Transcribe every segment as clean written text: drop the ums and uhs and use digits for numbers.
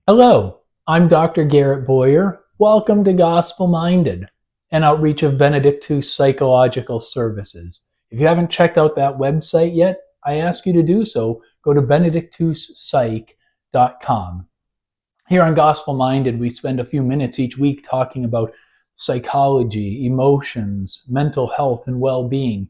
Hello, I'm Dr. Garrett Boyer. Welcome to Gospel Minded, an outreach of Benedictus Psychological Services. If you haven't checked out that website yet, I ask you to do so. Go to benedictuspsych.com. Here on Gospel Minded, we spend a few minutes each week talking about psychology, emotions, mental health, and well being.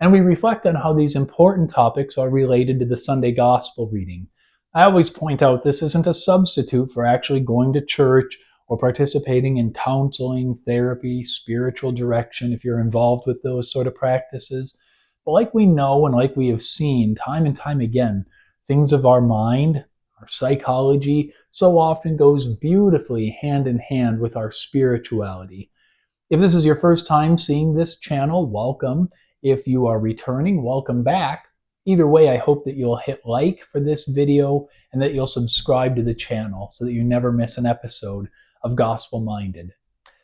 And we reflect on how these important topics are related to the Sunday Gospel reading. I always point out this isn't a substitute for actually going to church or participating in counseling, therapy, spiritual direction if you're involved with those sort of practices. But like we know and like we have seen time and time again, things of our mind, our psychology, so often goes beautifully hand in hand with our spirituality. If this is your first time seeing this channel, welcome. If you are returning, welcome back. Either way, I hope that you'll hit like for this video and that you'll subscribe to the channel so that you never miss an episode of Gospel Minded.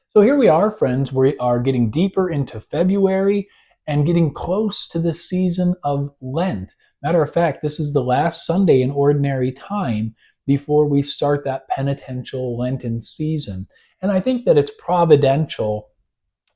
So here we are, friends. We are getting deeper into February and getting close to the season of Lent. Matter of fact, this is the last Sunday in ordinary time before we start that penitential Lenten season. And I think that it's providential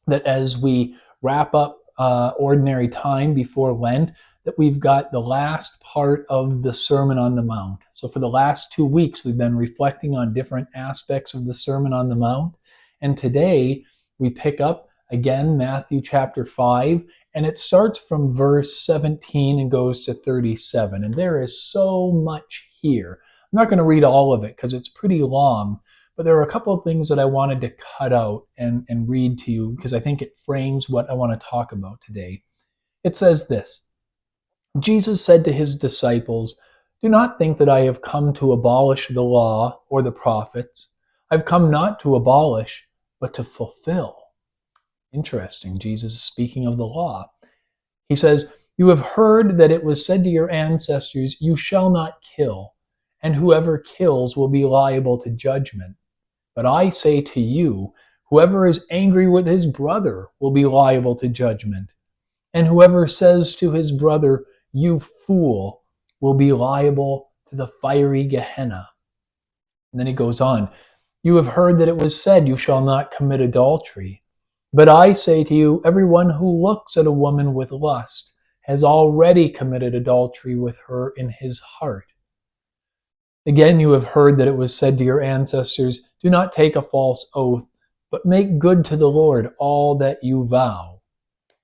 that as we wrap up ordinary time before Lent, that we've got the last part of the Sermon on the Mount. So for the last 2 weeks, we've been reflecting on different aspects of the Sermon on the Mount. And today we pick up again Matthew chapter 5, and it starts from verse 17 and goes to 37. And there is so much here. I'm not going to read all of it because it's pretty long, but there are a couple of things that I wanted to cut out and read to you because I think it frames what I want to talk about today. It says this: Jesus said to his disciples, "Do not think that I have come to abolish the law or the prophets. I've come not to abolish, but to fulfill." Interesting. Jesus is speaking of the law. He says, "You have heard that it was said to your ancestors, 'You shall not kill, and whoever kills will be liable to judgment.' But I say to you, whoever is angry with his brother will be liable to judgment. And whoever says to his brother, 'You fool,' will be liable to the fiery Gehenna." And then he goes on, "You have heard that it was said, 'You shall not commit adultery.' But I say to you, everyone who looks at a woman with lust has already committed adultery with her in his heart. Again, you have heard that it was said to your ancestors, 'Do not take a false oath, but make good to the Lord all that you vow.'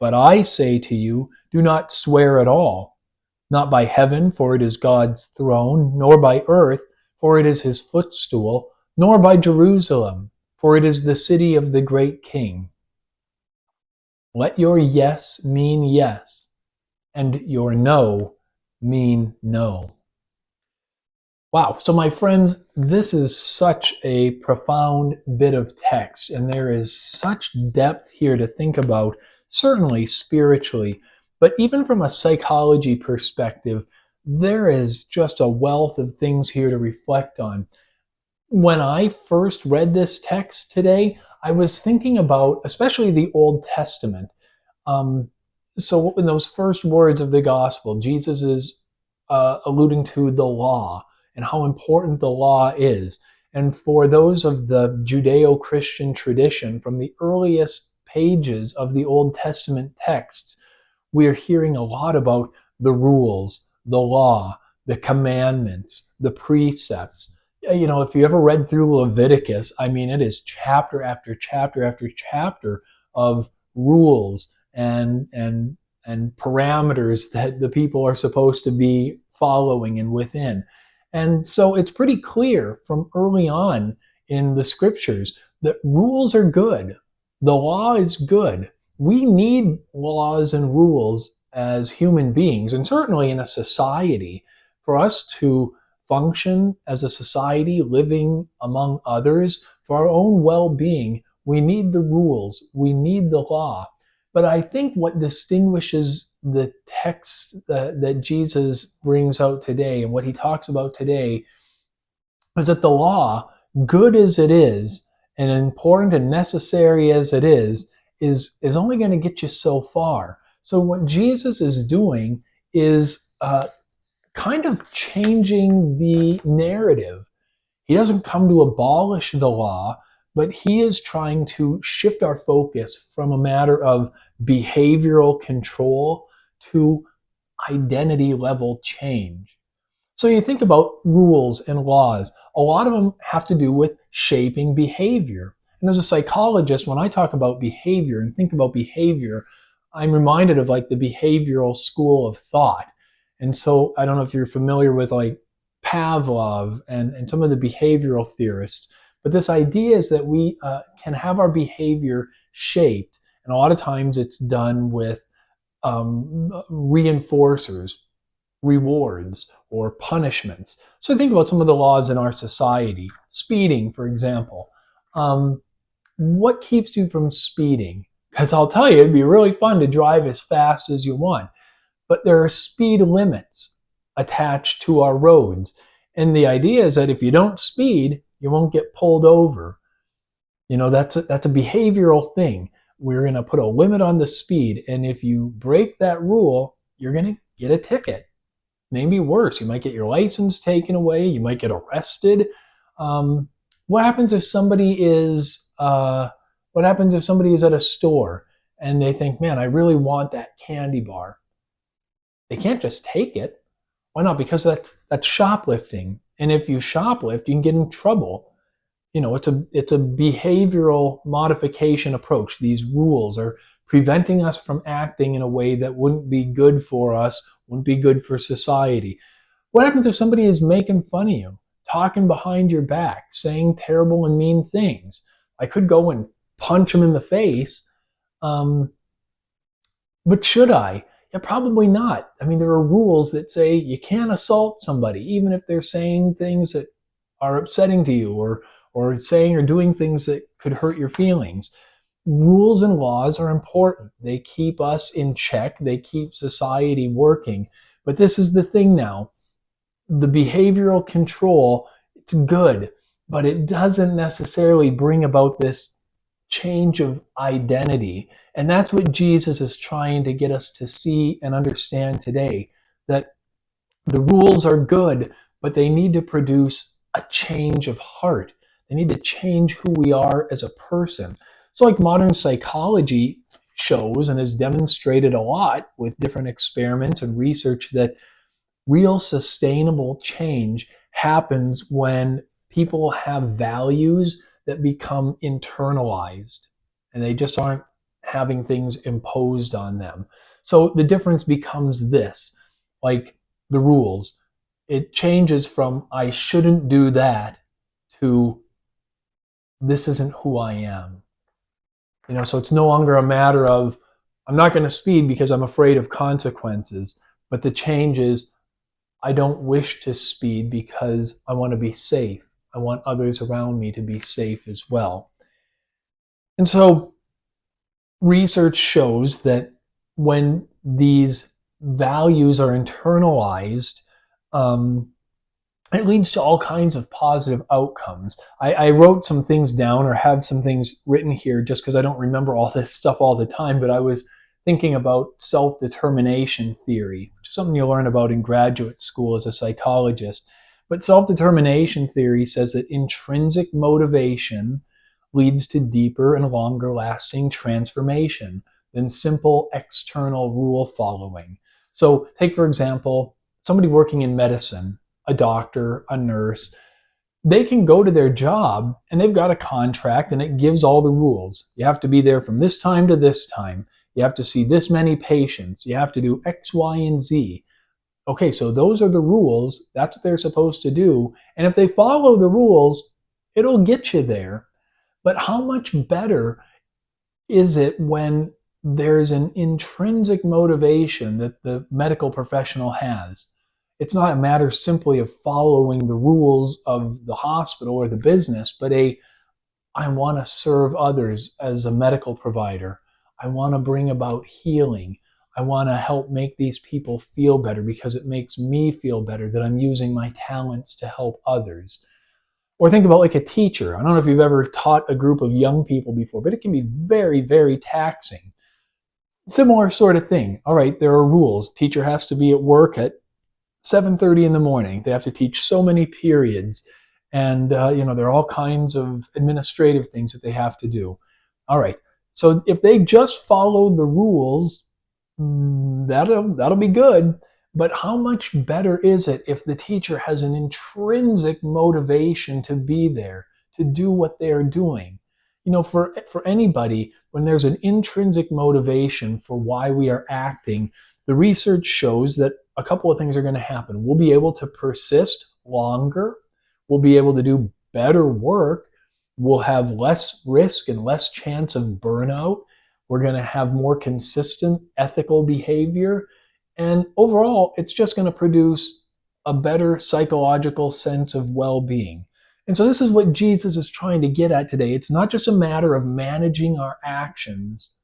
But I say to you, do not swear at all, not by heaven, for it is God's throne, nor by earth, for it is his footstool, nor by Jerusalem, for it is the city of the great King. Let your yes mean yes, and your no mean no." Wow. So, my friends, this is such a profound bit of text, and there is such depth here to think about, certainly spiritually, but even from a psychology perspective, there is just a wealth of things here to reflect on. When I first read this text today, I was thinking about especially the Old Testament. Um, so, in those first words of the gospel, Jesus is alluding to the law and how important the law is. And for those of the Judeo Christian tradition, from the earliest pages of the Old Testament texts, we are hearing a lot about the rules, the law, the commandments, the precepts. You know, if you ever read through Leviticus, I mean, it is chapter after chapter after chapter of rules and parameters that the people are supposed to be following and within. And so it's pretty clear from early on in the scriptures that rules are good. The law is good. We need laws and rules as human beings, and certainly in a society, for us to function as a society living among others for our own well-being. We need the rules. We need the law. But I think what distinguishes the text that Jesus brings out today and what he talks about today is that the law, good as it is, and important and necessary as it is only going to get you so far. So what Jesus is doing is kind of changing the narrative. He doesn't come to abolish the law, but he is trying to shift our focus from a matter of behavioral control to identity level change. So you think about rules and laws, a lot of them have to do with shaping behavior. And as a psychologist, when I talk about behavior and think about behavior, I'm reminded of like the behavioral school of thought. And so I don't know if you're familiar with like Pavlov and some of the behavioral theorists, but this idea is that we can have our behavior shaped. And a lot of times it's done with reinforcers, rewards, or punishments. So think about some of the laws in our society. Speeding, for example. What keeps you from speeding? Because I'll tell you, it'd be really fun to drive as fast as you want. But there are speed limits attached to our roads. And the idea is that if you don't speed, you won't get pulled over. You know, that's a behavioral thing. We're going to put a limit on the speed. And if you break that rule, you're going to get a ticket. Maybe worse, you might get your license taken away. You might get arrested. What happens if somebody is at a store and they think, man, I really want that candy bar? They can't just take it. Why not? Because that's shoplifting. And if you shoplift, you can get in trouble. You know, it's a behavioral modification approach. These rules are preventing us from acting in a way that wouldn't be good for us, wouldn't be good for society. What happens if somebody is making fun of you, talking behind your back, saying terrible and mean things? I could go and punch them in the face, but should I? Yeah, probably not. I mean, there are rules that say you can't assault somebody, even if they're saying things that are upsetting to you, or saying or doing things that could hurt your feelings. Rules and laws are important. They keep us in check. They keep society working. But this is the thing now. The behavioral control, it's good, but it doesn't necessarily bring about this change of identity. And that's what Jesus is trying to get us to see and understand today, that the rules are good, but they need to produce a change of heart. They need to change who we are as a person. So like modern psychology shows and has demonstrated a lot with different experiments and research, that real sustainable change happens when people have values that become internalized and they just aren't having things imposed on them. So the difference becomes this, like the rules. It changes from I shouldn't do that to this isn't who I am. You know, so it's no longer a matter of I'm not going to speed because I'm afraid of consequences, but the change is I don't wish to speed because I want to be safe. I want others around me to be safe as well. And so research shows that when these values are internalized, it leads to all kinds of positive outcomes. I wrote some things down, or have some things written here just because I don't remember all this stuff all the time, but I was thinking about self-determination theory, which is something you learn about in graduate school as a psychologist. But self-determination theory says that intrinsic motivation leads to deeper and longer lasting transformation than simple external rule following. So take, for example, somebody working in medicine, a doctor, a nurse. They can go to their job and they've got a contract and it gives all the rules. You have to be there from this time to this time. You have to see this many patients. You have to do X, Y, and Z. Okay, so those are the rules. That's what they're supposed to do. And if they follow the rules, it'll get you there. But how much better is it when there's an intrinsic motivation that the medical professional has? It's not a matter simply of following the rules of the hospital or the business, but I want to serve others as a medical provider. I want to bring about healing. I want to help make these people feel better because it makes me feel better that I'm using my talents to help others. Or think about like a teacher. I don't know if you've ever taught a group of young people before, but it can be very, very taxing. Similar sort of thing. All right, there are rules. Teacher has to be at work at 7:30 in the morning. They have to teach so many periods. And, there are all kinds of administrative things that they have to do. All right. So if they just follow the rules, that'll be good. But how much better is it if the teacher has an intrinsic motivation to be there, to do what they're doing? For anybody, when there's an intrinsic motivation for why we are acting, the research shows that a couple of things are going to happen. We'll be able to persist longer. We'll be able to do better work. We'll have less risk and less chance of burnout. We're going to have more consistent ethical behavior. And overall, it's just going to produce a better psychological sense of well-being. And so this is what Jesus is trying to get at today. It's not just a matter of managing our actions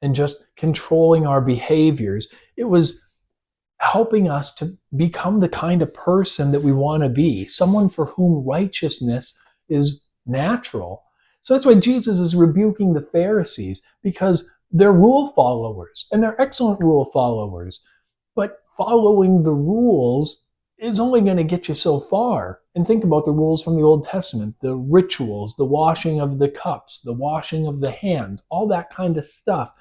and just controlling our behaviors. It was helping us to become the kind of person that we want to be, someone for whom righteousness is natural. So that's why Jesus is rebuking the Pharisees, because they're rule followers, and they're excellent rule followers. But following the rules is only going to get you so far. And think about the rules from the Old Testament, the rituals, the washing of the cups, the washing of the hands, all that kind of stuff.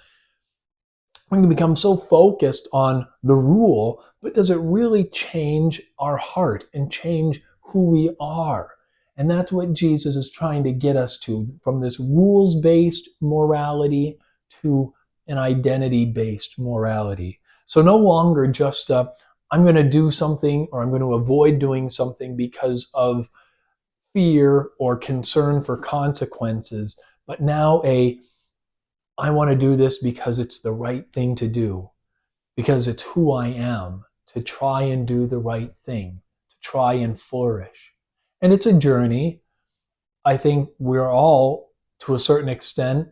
We can become so focused on the rule, but does it really change our heart and change who we are? And that's what Jesus is trying to get us to, from this rules-based morality to an identity-based morality. So no longer just I'm going to do something or I'm going to avoid doing something because of fear or concern for consequences, but now I want to do this because it's the right thing to do, because it's who I am, to try and do the right thing, to try and flourish. And it's a journey. I think we're all, to a certain extent,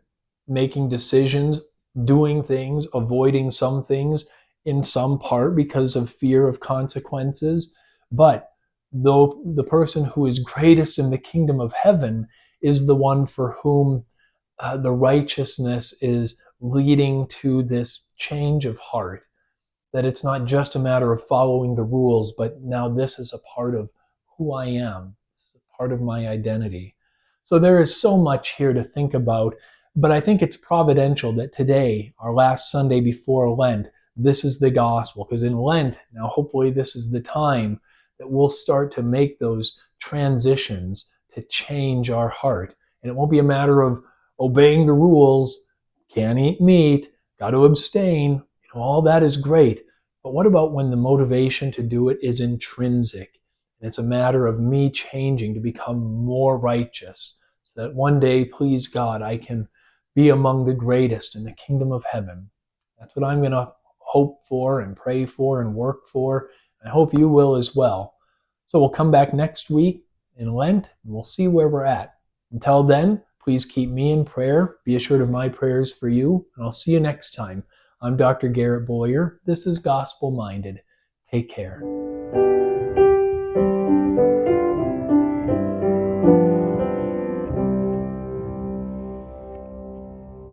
making decisions, doing things, avoiding some things in some part because of fear of consequences. But though the person who is greatest in the kingdom of heaven is the one for whom the righteousness is leading to this change of heart, that it's not just a matter of following the rules, but now this is a part of who I am. This is a part of my identity. So there is so much here to think about, but I think it's providential that today, our last Sunday before Lent, this is the gospel, because in Lent, now hopefully this is the time that we'll start to make those transitions to change our heart. And it won't be a matter of obeying the rules, can't eat meat, got to abstain, all that is great. But what about when the motivation to do it is intrinsic? And it's a matter of me changing to become more righteous, so that one day, please God, I can be among the greatest in the kingdom of heaven. That's what I'm going to hope for and pray for and work for. I hope you will as well. So we'll come back next week in Lent, and we'll see where we're at. Until then, please keep me in prayer. Be assured of my prayers for you, and I'll see you next time. I'm Dr. Garrett Boyer. This is Gospel Minded. Take care.